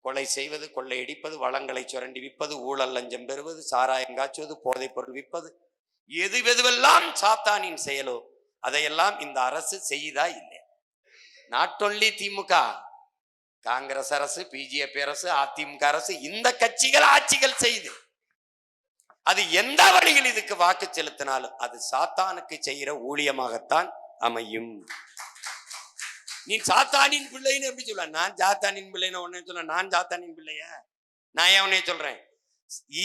கொலை செய்வது, கொள்ளையடிப்பது, வளங்களை சுரண்டி விற்பது, ஊழல் லஞ்சம் பெறுவது, சாராயம் காய்ச்சுவது, போதைப் பொருள் விற்பது, எதுவெல்லாம் சாத்தானின் செயலோ அதையெல்லாம் இந்த அரசு செய்தா இல்லை. நாட் ஒன்லி திமுக, காங்கிரஸ் அரசு, பிஜேபி அரசு, அதிமுக அரசு, இந்த கட்சிகள் ஆட்சிகள் செய்து அது எந்த வழியில் இதுக்கு வாக்கு செலுத்தினாலும் அது சாத்தானுக்கு செய்கிற ஊழியமாகத்தான் அமையும். நீ சாத்தானின் பிள்ளைன்னு எப்படி சொல்ல? நான் சாத்தானின் பிள்ளைன்னு உடனே சொல்ல, நான் சாத்தானின் பிள்ளைய? நான் ஏன் உடனே சொல்றேன்?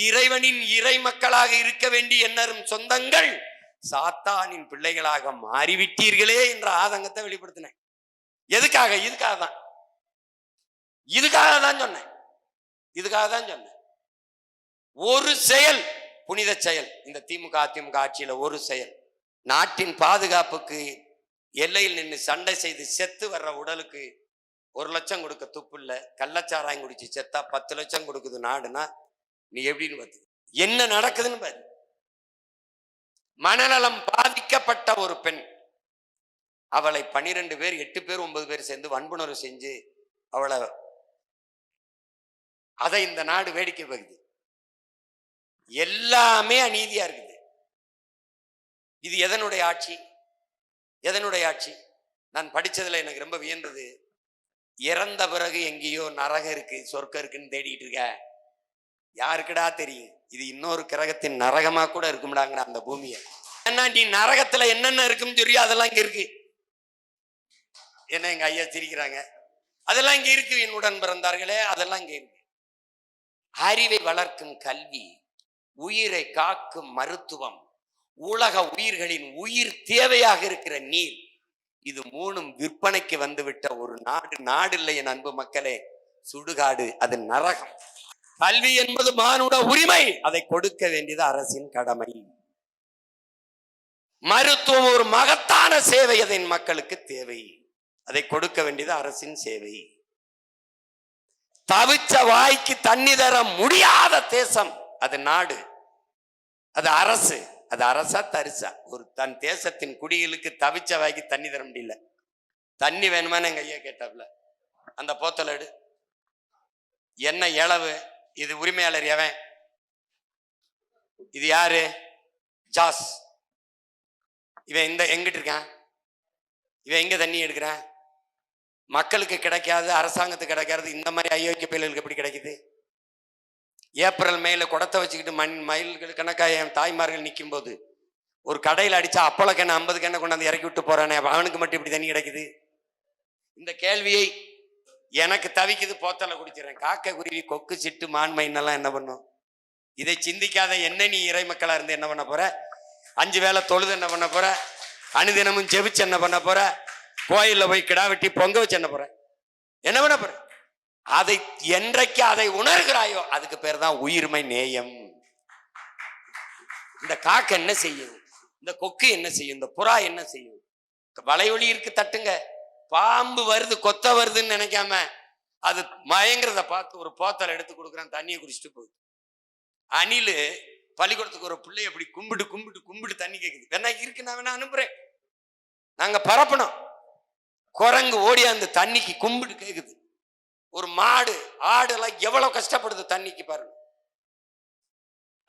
இறைவனின் இறை மக்களாக இருக்க வேண்டிய எண்ணரும் சொந்தங்கள் சாத்தானின் பிள்ளைகளாக மாறிவிட்டீர்களே என்ற ஆதங்கத்தை வெளிப்படுத்தினேன். எதுக்காக? இதுக்காக தான் சொன்னேன். இதுக்காக தான் சொன்னேன். ஒரு செயல், புனித செயல், இந்த திமுக அதிமுக ஆட்சியில ஒரு செயல், நாட்டின் பாதுகாப்புக்கு எல்லையில் நின்று சண்டை செய்து செத்து வர்ற உடலுக்கு 1 லட்சம் கொடுக்க துப்பு இல்ல, கள்ளச்சாராயம் குடிச்சு செத்தா 10 லட்சம் கொடுக்குது நாடுனா நீ எப்படின்னு பார்த்து என்ன நடக்குதுன்னு பாரு. மனநலம் பாதிக்கப்பட்ட ஒரு பெண், அவளை 12 பேர் 8 பேர் 9 பேர் சேர்ந்து வன்புணர்வு செஞ்சு அவளை, அதை இந்த நாடு வேடிக்கை பார்க்குது. எல்லாமே அநீதியா இருக்குது. இது எதனுடைய ஆட்சி? எதனுடைய ஆட்சி? நான் படிச்சதுல எனக்கு ரொம்ப வியந்தது, இறந்த பிறகு எங்கேயோ நரகம் இருக்கு சொர்க்கம் இருக்குன்னு தேடிட்டு இருக்க. யாருக்குடா தெரியும் இது இன்னொரு கிரகத்தின் நரகமா கூட இருக்கும்டாங்கிற அந்த பூமியை. ஏன்னா நீ நரகத்துல என்னென்ன இருக்குன்னு தெரியும், அதெல்லாம் இங்க இருக்கு. என்ன எங்க ஐயா சிரிக்கிறாங்க, அதெல்லாம் இங்க இருக்கு. என் உடன் பிறந்தார்களே, அதெல்லாம் இங்க இருக்கு. அறிவை வளர்க்கும் கல்வி, உயிரை காக்கும் மருத்துவம், உலக உயிர்களின் உயிர் தேவையாக இருக்கிற நீர், இது 3ம் விற்பனைக்கு வந்துவிட்ட ஒரு நாடு இல்லை என் அன்பு மக்களே. சுடுகாடு, அது நரகம். கல்வி என்பது மானுட உரிமை, அதை கொடுக்க வேண்டியது அரசின் கடமை. மருத்துவம் ஒரு மகத்தான சேவை, அதன் மக்களுக்கு தேவை, அதை கொடுக்க வேண்டியது அரசின் சேவை. தவிச்ச வாய்க்கு தண்ணி தர முடியாத தேசம் அது நாடு, அது அரசு. அது அரசா தரிசா? ஒரு தன் தேசத்தின் குடிகளுக்கு தவிச்ச வாய்க்கு தண்ணி தர முடியல. தண்ணி வேணுமான்னு எங்க ஐயா கேட்டாப்ல, அந்த போத்தல் எடு, என்ன இளவு, இது உரிமையாளர் எவன்? இது யாரு? ஜாஸ். இவன் இந்த எங்கிட்டு இருக்கான்? இவன் எங்க தண்ணி எடுக்கிறான்? மக்களுக்கு கிடைக்காது, அரசாங்கத்துக்கு கிடைக்காது, இந்த மாதிரி அயோக்கிய பயல்களுக்கு எப்படி கிடைக்குது? ஏப்ரல் மேல குடத்தை வச்சுக்கிட்டு மயில்கள் கணக்காக என் தாய்மார்கள் நிற்கும் போது ஒரு கடையில் அடிச்சா அப்பள கேன 50 கேனை கொண்டாந்து இறக்கி விட்டு போறானே, அவனுக்கு மட்டும் இப்படி தண்ணி கிடைக்குது? இந்த கேள்வியை எனக்கு தவிக்குது. போத்தலை குடிச்சிடறேன். காக்கை, குருவி, கொக்கு, சிட்டு, மான்மைன்னெல்லாம் என்ன பண்ணும்? இதை சிந்திக்காத என்ன நீ இறை மக்களா இருந்து என்ன பண்ண போற? 5 வேளை தொழுது என்ன பண்ண போற? அனுதினமும் ஜெபிச்சு என்ன பண்ண போற? கோயில்ல போய் கிடா வெட்டி பொங்க வச்சு என்ன போற? என்ன பண்ண போற? அதை என்றைக்கு அதை உணர்கிறாயோ அதுக்கு பேர் தான் உயிர்மை, நேயம். இந்த காக்கை என்ன செய்யும்? இந்த கொக்கு என்ன செய்யும்? இந்த புறா என்ன செய்யும்? வலையொலி இருக்கு, தட்டுங்க. பாம்பு வருது, கொத்த வருதுன்னு நினைக்காம அது மயங்கிறத பார்த்து ஒரு போத்தலை எடுத்து கொடுக்குறான், தண்ணியை குடிச்சிட்டு போகுது. அணிலு பள்ளிக்கூடத்துக்கு ஒரு பிள்ளை அப்படி கும்பிட்டு கும்பிட்டு கும்பிட்டு தண்ணி கேட்குது. வேணா இருக்கு, நான் வேணா அனுப்புறேன், நாங்க பரப்பணும். குரங்கு ஓடி அந்த தண்ணிக்கு கும்பிட்டு கேட்குது. ஒரு மாடு, ஆடு எல்லாம் எவ்வளவு கஷ்டப்படுது தண்ணிக்கு பாருங்க.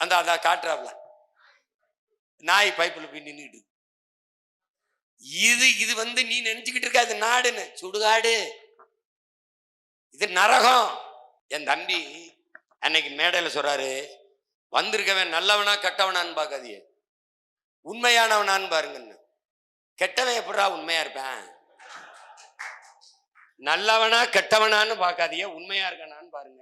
அந்த அத காட்டுறாப்ல, நாய் பைப்புல போய் நின்றுட்டு. இது வந்து நீ நினைச்சுக்கிட்டு இருக்க இது நாடுன்னு, சுடுகாடு, இது நரகம். என் தம்பி அன்னைக்கு மேடையில சொல்றாரு, வந்திருக்கவன் நல்லவனா கெட்டவனான்னு பார்க்காதீங்க, உண்மையானவனான்னு பாருங்கன்னு. கெட்டவன் எப்படா உண்மையா இருப்பேன்? நல்லவனா கெட்டவனான்னு பார்க்காதீங்க, உண்மையா இருக்கானான்னு பாருங்க.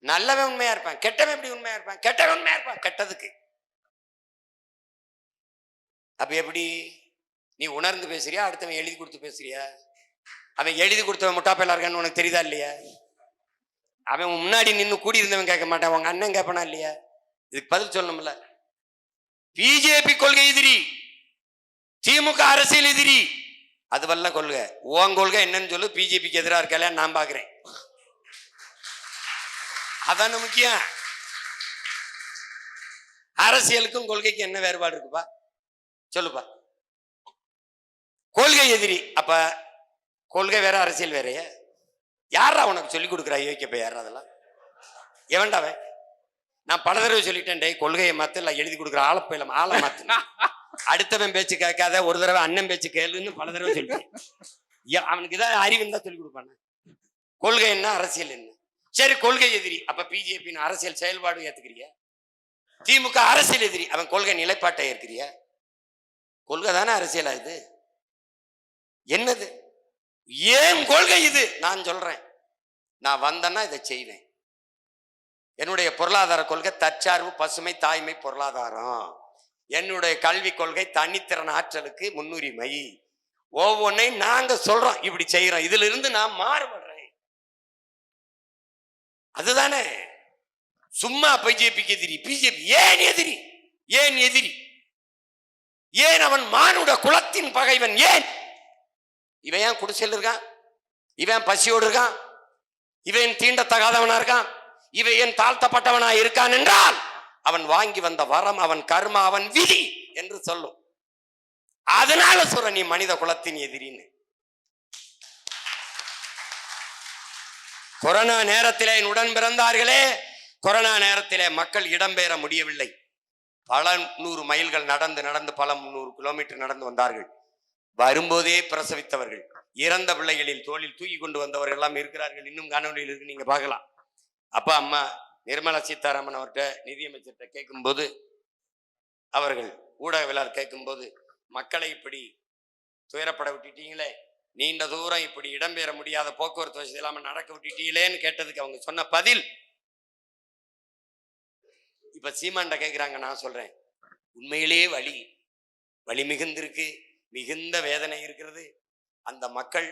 நல்லவன் உண்மையா இருப்பான், கெட்டவன் எப்படி உண்மையா இருப்பான்? கெட்டவன் உண்மையா இருப்பான் கெட்டதுக்கு. அப்ப எப்படி நீ உணர்ந்து பேசுறியா, அடுத்தவன் எழுதி கொடுத்து பேசுறியா? அவன் எழுதி கொடுத்தவன் முட்டாப்பையில இருக்கான்னு உனக்கு தெரியுதா இல்லையா? அவன் முன்னாடி நின்று கூடி இருந்தவன் கேட்க மாட்டான், உங்க அண்ணன் கேட்பானா இல்லையா? இதுக்கு பதில் சொல்லணும்ல. பிஜேபி கொள்கை எதிரி, திமுக அரசியல் எதிரி, அதுவல்ல கொள்கை. உன் கொள்கை என்னன்னு சொல்லு. பிஜேபிக்கு எதிராக இருக்கல நான் பாக்குறேன், அதான முக்கியம். அரசியலுக்கும் கொள்கைக்கு என்ன வேறுபாடு இருக்குப்பா சொல்லுப்பா. கொள்கை எதிரி, அப்ப கொள்கை வேற அரசியல் வேறைய. யாரா உனக்கு சொல்லி கொடுக்குறா யோகிக்கப்ப? யாரா அதெல்லாம்? எவன்டாவன்? நான் பல தடவை சொல்லிட்டேன், டே கொள்கையை மாத்து, இல்லை எழுதி கொடுக்குற ஆளப்பையில ஆளை மாத்து, அடுத்தவன் பேச்சு கேட்காத, ஒரு தடவை அண்ணன் பேச்சு கேளுன்னு பல தடவை சொல்லிட்டேன். அவனுக்கு ஏதாவது அறிவு தான் சொல்லி கொடுப்பான. கொள்கை என்ன, அரசியல் என்ன? சரி, கொள்கை எதிரி, அப்ப பிஜேபி அரசியல் செயல்பாடு ஏத்துக்கிறிய? திமுக அரசியல் எதிரி, அவன் கொள்கை நிலைப்பாட்டை ஏற்கிறிய? கொள்கை தானே அரசியலா இது? என்னது ஏன் கொள்கை இது? நான் சொல்றேன், நான் வந்தேன்னா இதை செய்வேன். என்னுடைய பொருளாதார கொள்கை தற்சார்பு, பசுமை, தாய்மை, பொருளாதாரம். என்னுடைய கல்வி கொள்கை தனித்திறன் ஆற்றலுக்கு முன்னுரிமை. ஒவ்வொன்றையும் நாங்க சொல்றோம், இப்படி செய்யறோம். இதுல இருந்து நான் மாறுபடுறேன். அதுதானே. சும்மா பிஜேபிக்கு எதிரி, பிஜேபி ஏன் எதிரி? ஏன் எதிரி? ஏன் அவன் மானுட குலத்தின் பகைவன்? ஏன் இவன் ஏன் குடிசையில் இருக்கான்? இவன் பசியோடு இருக்கான்? இவன் தீண்டத்தகாதவனா இருக்கான்? இவன் ஏன் தாழ்த்தப்பட்டவனா இருக்கான் என்றால் அவன் வாங்கி வந்த வரம், அவன் கர்மா, அவன் விதி என்று சொல்லும். அதனால சொல்ற நீ மனித குலத்தின் எதிரின்னு. கொரோனா நேரத்திலே என் உடன் பிறந்தார்களே, கொரோனா நேரத்திலே மக்கள் இடம்பெற முடியவில்லை. பல 100 மைல்கள் நடந்து நடந்து பல 300 கிலோமீட்டர் நடந்து வந்தார்கள். வரும்போதே பிரசவித்தவர்கள், இறந்த பிள்ளைகளில் தோளில் தூக்கி கொண்டு வந்தவர்கள் எல்லாம் இருக்கிறார்கள். இன்னும் காணொலியில் இருக்கு, நீங்க பார்க்கலாம். அப்பா அம்மா நிர்மலா சீதாராமன் அவர்கிட்ட, நிதியமைச்சர்கிட்ட கேட்கும்போது, அவர்கள் ஊடகவியலாளர் கேட்கும்போது, மக்களை இப்படி துயரப்பட விட்டுட்டீங்களே, நீண்ட தூரம் இப்படி இடம்பெற முடியாத போக்குவரத்து வசதி இல்லாம நடக்க விட்டுட்டீங்களேன்னு கேட்டதுக்கு அவங்க சொன்ன பதில், இப்ப சீமான்ட கேட்கிறாங்க. நான் சொல்றேன், உண்மையிலேயே வலி மிகுந்திருக்கு, மிகுந்த வேதனை இருக்கிறது. அந்த மக்கள்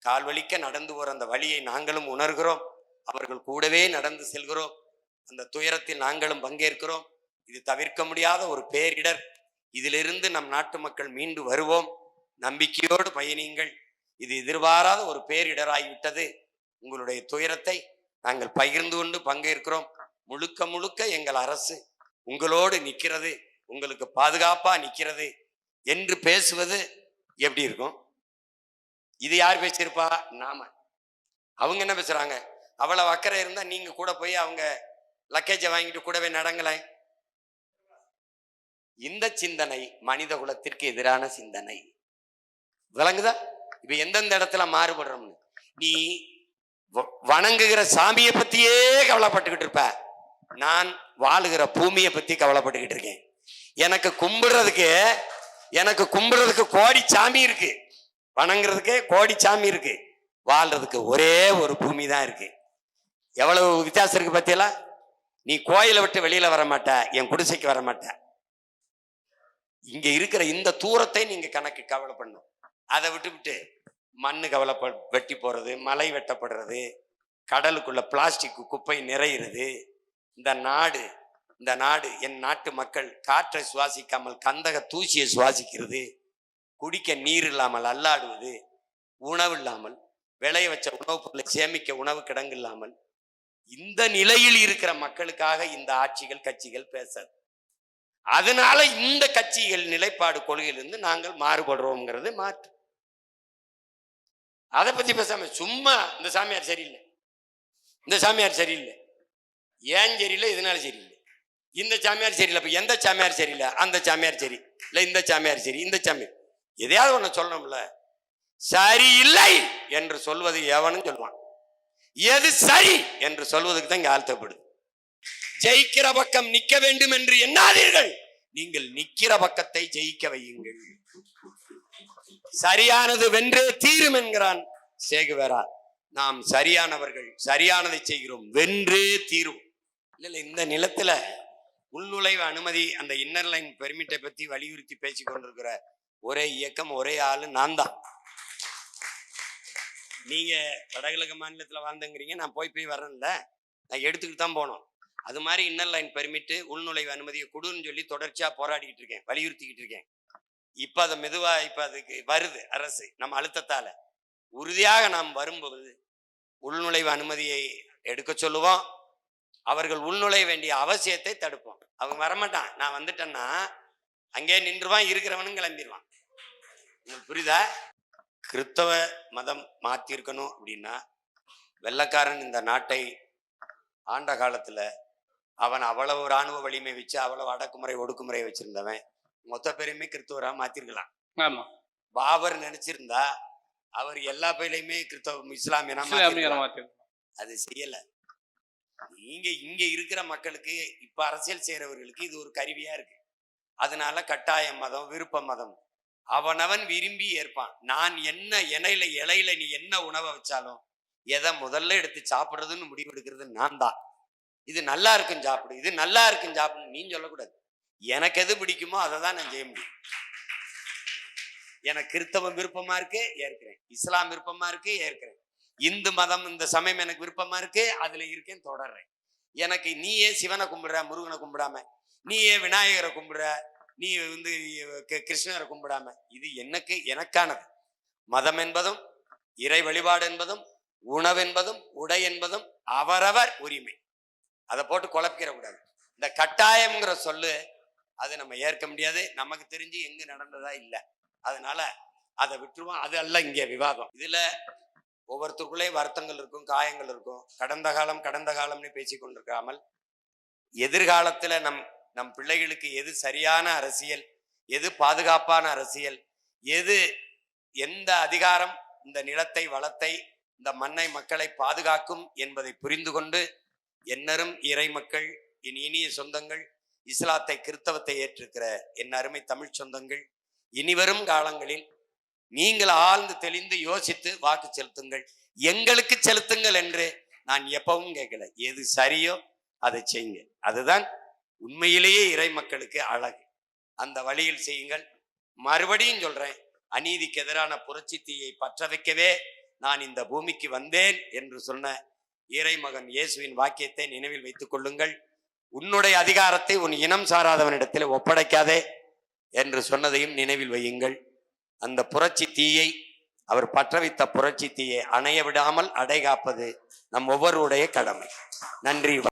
கால் வலிக்க நடந்து போற அந்த வலியை நாங்களும் உணர்கிறோம். அவர்கள் கூடவே நடந்து செல்கிறோம். அந்த துயரத்தில் நாங்களும் பங்கேற்கிறோம். இது தவிர்க்க முடியாத ஒரு பேரிடர். இதிலிருந்து நம் நாட்டு மக்கள் மீண்டு வருவோம். நம்பிக்கையோடு பயணியுங்கள். இது எதிர்பாராத ஒரு பேரிடராகிவிட்டது. உங்களுடைய துயரத்தை நாங்கள் பகிர்ந்து கொண்டு பங்கேற்கிறோம். முழுக்க முழுக்க எங்கள் அரசு உங்களோடு நிற்கிறது, உங்களுக்கு பாதுகாப்பா நிற்கிறது என்று பேசுவது எப்படி இருக்கும்? இது யார் பேசியிருப்பா? நாம. அவங்க என்ன பேசுறாங்க? அவ்வளவு அக்கறை இருந்தா நீங்க கூட போய் அவங்க லக்கேஜை வாங்கிட்டு கூடவே நடங்களேன். இந்த சிந்தனை மனித குலத்திற்கு எதிரான சிந்தனை. விளங்குதா? இப்ப எந்தெந்த இடத்துல மாறுபடுறோம்னு. நீ வணங்குகிற சாமியை பத்தியே கவலைப்பட்டுக்கிட்டு இருப்ப. நான் வாழுகிற பூமியை பத்தி கவலைப்பட்டுக்கிட்டு இருக்கேன். எனக்கு கும்பிடுறதுக்கு கோடி சாமி இருக்கு, வணங்குறதுக்கு கோடி சாமி இருக்கு, வாழ்றதுக்கு ஒரே ஒரு பூமி தான் இருக்கு. எவ்வளவு வித்தியாசம் இருக்கு பத்தியெல்லாம். நீ கோயிலை விட்டு வெளியில வர மாட்ட, என் குடிசைக்கு வர மாட்ட. இங்க இருக்கிற இந்த தூரத்தை நீங்க கணக்கு கவலை பண்ணும். அதை விட்டு மண்ணு வெட்டி போறது, மலை வெட்டப்படுறது, கடலுக்குள்ள பிளாஸ்டிக் குப்பை நிறையிறது. இந்த நாடு என் நாட்டு மக்கள் காற்றை சுவாசிக்காமல் கந்தக தூசியை சுவாசிக்கிறது, குடிக்க நீர் இல்லாமல் அல்லாடுவது, உணவு இல்லாமல், விளைய வச்ச உணவுப் பொருளை சேமிக்க உணவு கிடங்கு இல்லாமல், இந்த நிலையில் இருக்கிற மக்களுக்காக இந்த ஆட்சிகள் கட்சிகள் பேசாது. அதனால இந்த கட்சிகள் நிலைப்பாடு கொள்கையிலிருந்து நாங்கள் மாறுபடுறோம்ங்கிறது மாற்று. அதை பத்தி பேசாம சும்மா இந்த சாமியார் சரியில்லை, இந்த சாமியார் சரியில்லை, ஏன் சரியில்லை, இதனால சரியில்லை, இந்த சாமியார் சரியில்லை, அப்ப எந்த சாமியார் சரியில்லை? அந்த சாமியார் சரி இல்லை, இந்த சாமியார் சரி, இந்த சாமியார். எதையாவது ஒண்ணு சொல்லணும்ல. சரியில்லை என்று சொல்வது எவனும் சொல்லுவான். எது சரி என்று சொல்வதற்கு தான் இங்க ஆழ்த்தப்படுது. ஜெயிக்கிற பக்கம் நிக்க வேண்டும் என்று எண்ணாதீர்கள், நீங்கள் நிக்கிற பக்கத்தை ஜெயிக்க வையுங்கள். சரியானது வென்றே தீரும் என்கிறான் சேகுவேரா. நாம் சரியானவர்கள், சரியானதை செய்கிறோம், வென்றே தீரும். இல்ல இந்த நிலத்துல உள்நுழைவு அனுமதி, அந்த இன்னர் லைன் பெர்மிட்டை பத்தி வலியுறுத்தி பேசி கொண்டிருக்கிற ஒரே இயக்கம், ஒரே ஆளு நான் தான். நீங்க வடகிழக்கு மாநிலத்துல வாழ்ந்துங்கிறீங்க, நான் போய் வரேன்ல, நான் எடுத்துக்கிட்டு தான் போனோம். அது மாதிரி இன்னர் லைன் பெர்மிட்டு, உள்நுழைவு அனுமதியை கொடுன்னு சொல்லி தொடர்ச்சியா போராடிக்கிட்டு இருக்கேன், வலியுறுத்திக்கிட்டு இருக்கேன். இப்ப அதை மெதுவா இப்ப அதுக்கு வருது அரசு நம்ம அழுத்தத்தால. உறுதியாக நாம் வரும்போது உள்நுழைவு அனுமதியை எடுக்க சொல்லுவோம். அவர்கள் உள்நுழைய வேண்டிய அவசியத்தை தடுப்போம். அவங்க வரமாட்டான், நான் வந்துட்டேன்னா அங்கே நின்றுவான், இருக்கிறவனும் கிளம்பிடுவான். உங்களுக்கு புரியுதா? கிறிஸ்தவ மதம் மாத்திருக்கணும் அப்படின்னா வெள்ளைக்காரன் இந்த நாட்டை ஆண்ட காலத்துல அவன் அவ்வளவு இராணுவ வலிமை வச்சு அவ்வளவு அடக்குமுறை ஒடுக்குமுறையை வச்சிருந்தவன் மொத்த பேருமே கிறிஸ்துவரா மாத்திருக்கலாம். ஆமா, பாபர் நினைச்சிருந்தா அவர் எல்லா பேரையுமே கிறிஸ்தவ இஸ்லாமியனா மாத்திருக்கலாம். அது செய்யல. இங்க இருக்கிற மக்களுக்கு இப்ப அரசியல் செய்யறவர்களுக்கு இது ஒரு கருவியா இருக்கு. அதனால கட்டாய மதம் விருப்ப மதம் அவனவன் விரும்பி ஏற்பான். நான் என்ன இலையில நீ என்ன உணவை வச்சாலும் எதை முதல்ல எடுத்து சாப்பிடுறதுன்னு முடிவு எடுக்கிறது நான் தான். இது நல்லா இருக்கும் சாப்பிடு, இது நல்லா இருக்கும் சாப்பிடு நீ சொல்லக்கூடாது. எனக்கு எது பிடிக்குமோ அதை தான் நான் செய்ய முடியும். எனக்கு கிறிஸ்தவம் விருப்பமா இருக்கு ஏற்கிறேன், இஸ்லாம் விருப்பமா இருக்கு ஏற்கிறேன், இந்து மதம் இந்த சமயம் எனக்கு விருப்பமா இருக்கு அதுல இருக்கேன் தொடர்றேன். எனக்கு நீ ஏன் சிவனை கும்பிடுற முருகனை கும்பிடாம, நீ ஏன் விநாயகரை கும்பிடுற, நீ கிருஷ்ணரை கும்பிடாம, இது எனக்கானது. மதம் என்பதும் இறை வழிபாடு என்பதும் உணவு என்பதும் உடை என்பதும் அவரவர் உரிமை. அதை போட்டு குழப்பிக்கிற கூடாது. இந்த கட்டாயம்ங்கிற சொல்லு அது நம்ம ஏற்க முடியாது. நமக்கு தெரிஞ்சு எங்க நடந்ததா இல்லை, அதனால அதை விட்டுருவோம். அது அல்ல இங்கே விவாதம். இதுல ஒவ்வொருத்தருக்குள்ளே வருத்தங்கள் இருக்கும், காயங்கள் இருக்கும். கடந்த காலம்னு பேசி கொண்டிருக்காமல் எதிர்காலத்துல நம் பிள்ளைகளுக்கு எது சரியான அரசியல், எது பாதுகாப்பான அரசியல், எந்த அதிகாரம் இந்த நிலத்தை வளத்தை இந்த மண்ணை மக்களை பாதுகாக்கும் என்பதை புரிந்து கொண்டு என்னரும் இறை மக்கள், என் இனிய சொந்தங்கள், இஸ்லாத்தை கிறிஸ்தவத்தை ஏற்றிருக்கிற என் அருமை தமிழ் சொந்தங்கள், இனிவரும் காலங்களில் நீங்கள் ஆழ்ந்து தெளிந்து யோசித்து வாக்கு செலுத்துங்கள். எங்களுக்கு செலுத்துங்கள் என்று நான் எப்பவும் கேட்கல. எது சரியோ அதை செய்யுங்க. அதுதான் உண்மையிலேயே இறை மக்களுக்கு அழகு. அந்த வழியில் செய்யுங்கள். மறுபடியும் சொல்றேன், அநீதிக்கு எதிரான புரட்சி தீயை பற்ற வைக்கவே நான் இந்த பூமிக்கு வந்தேன் என்று சொன்ன இறைமகன் இயேசுவின் வாக்கியத்தை நினைவில் வைத்துக் கொள்ளுங்கள். உன்னுடைய அதிகாரத்தை உன் இனம் சாராதவனிடத்தில் ஒப்படைக்காதே என்று சொன்னதையும் நினைவில் வையுங்கள். அந்த புரட்சி தீயை, அவர் பற்ற வைத்த புரட்சி தீயை அணைய விடாமல் அடை காப்பது நம் ஒவ்வொருடைய கடமை. நன்றி.